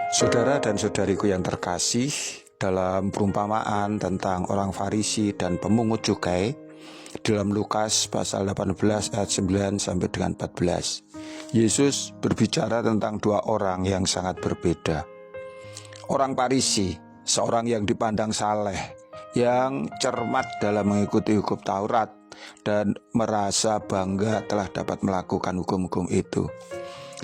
Saudara dan saudariku yang terkasih, dalam perumpamaan tentang orang Farisi dan pemungut cukai dalam Lukas pasal 18 ayat 9 sampai dengan 14, Yesus berbicara tentang dua orang yang sangat berbeda. Orang Farisi, seorang yang dipandang saleh, yang cermat dalam mengikuti hukum Taurat dan merasa bangga telah dapat melakukan hukum-hukum itu.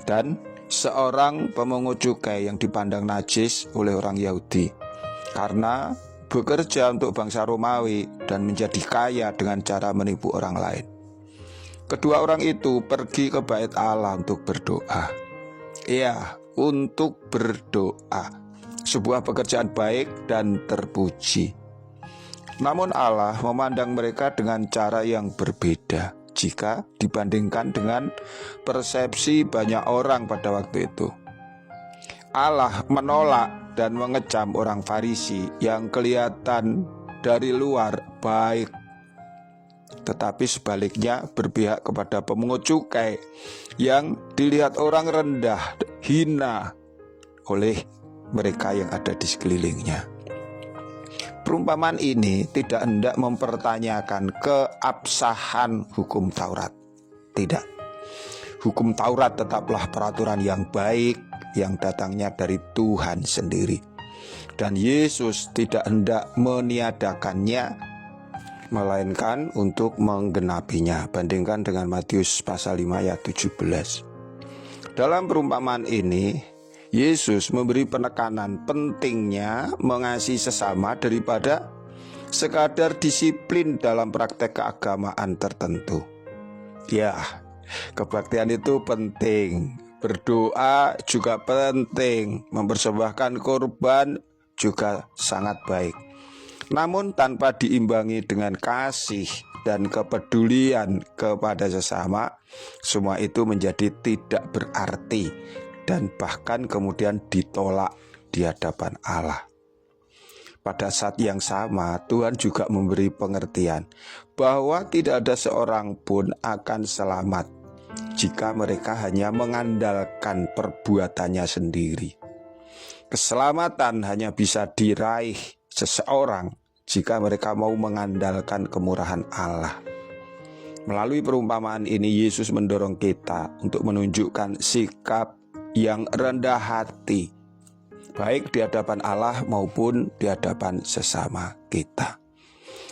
Dan seorang pemungut cukai yang dipandang najis oleh orang Yahudi karena bekerja untuk bangsa Romawi dan menjadi kaya dengan cara menipu orang lain. Kedua orang itu pergi ke bait Allah untuk berdoa. Iya, untuk berdoa. Sebuah pekerjaan baik dan terpuji. Namun Allah memandang mereka dengan cara yang berbeda jika dibandingkan dengan persepsi banyak orang pada waktu itu. Allah menolak dan mengecam orang Farisi yang kelihatan dari luar baik, tetapi sebaliknya berpihak kepada pemungut cukai yang dilihat orang rendah, hina oleh mereka yang ada di sekelilingnya. Perumpamaan ini tidak hendak mempertanyakan keabsahan hukum Taurat. Tidak. Hukum Taurat tetaplah peraturan yang baik yang datangnya dari Tuhan sendiri. Dan Yesus tidak hendak meniadakannya, melainkan untuk menggenapinya. Bandingkan dengan Matius pasal 5 ayat 17. Dalam perumpamaan ini, Yesus memberi penekanan pentingnya mengasihi sesama daripada sekadar disiplin dalam praktek keagamaan tertentu. Ya, kebaktian itu penting, berdoa juga penting, mempersembahkan korban juga sangat baik. Namun tanpa diimbangi dengan kasih dan kepedulian kepada sesama, semua itu menjadi tidak berarti dan bahkan kemudian ditolak di hadapan Allah. Pada saat yang sama, Tuhan juga memberi pengertian bahwa tidak ada seorang pun akan selamat jika mereka hanya mengandalkan perbuatannya sendiri. Keselamatan hanya bisa diraih seseorang jika mereka mau mengandalkan kemurahan Allah. Melalui perumpamaan ini, Yesus mendorong kita untuk menunjukkan sikap yang rendah hati, baik di hadapan Allah maupun di hadapan sesama kita.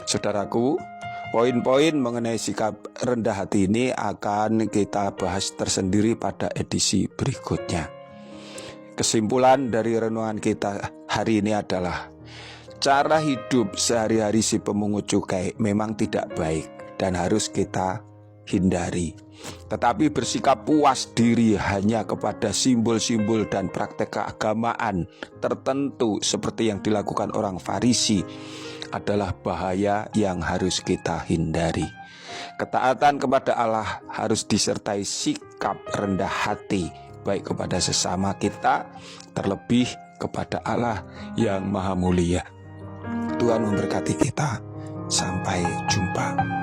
Saudaraku, poin-poin mengenai sikap rendah hati ini akan kita bahas tersendiri pada edisi berikutnya. Kesimpulan dari renungan kita hari ini adalah cara hidup sehari-hari si pemungut cukai memang tidak baik dan harus kita hindari. Tetapi bersikap puas diri hanya kepada simbol-simbol dan praktek keagamaan tertentu seperti yang dilakukan orang Farisi adalah bahaya yang harus kita hindari. Ketaatan kepada Allah harus disertai sikap rendah hati, baik kepada sesama kita, terlebih kepada Allah yang Maha Mulia. Tuhan memberkati kita. Sampai jumpa.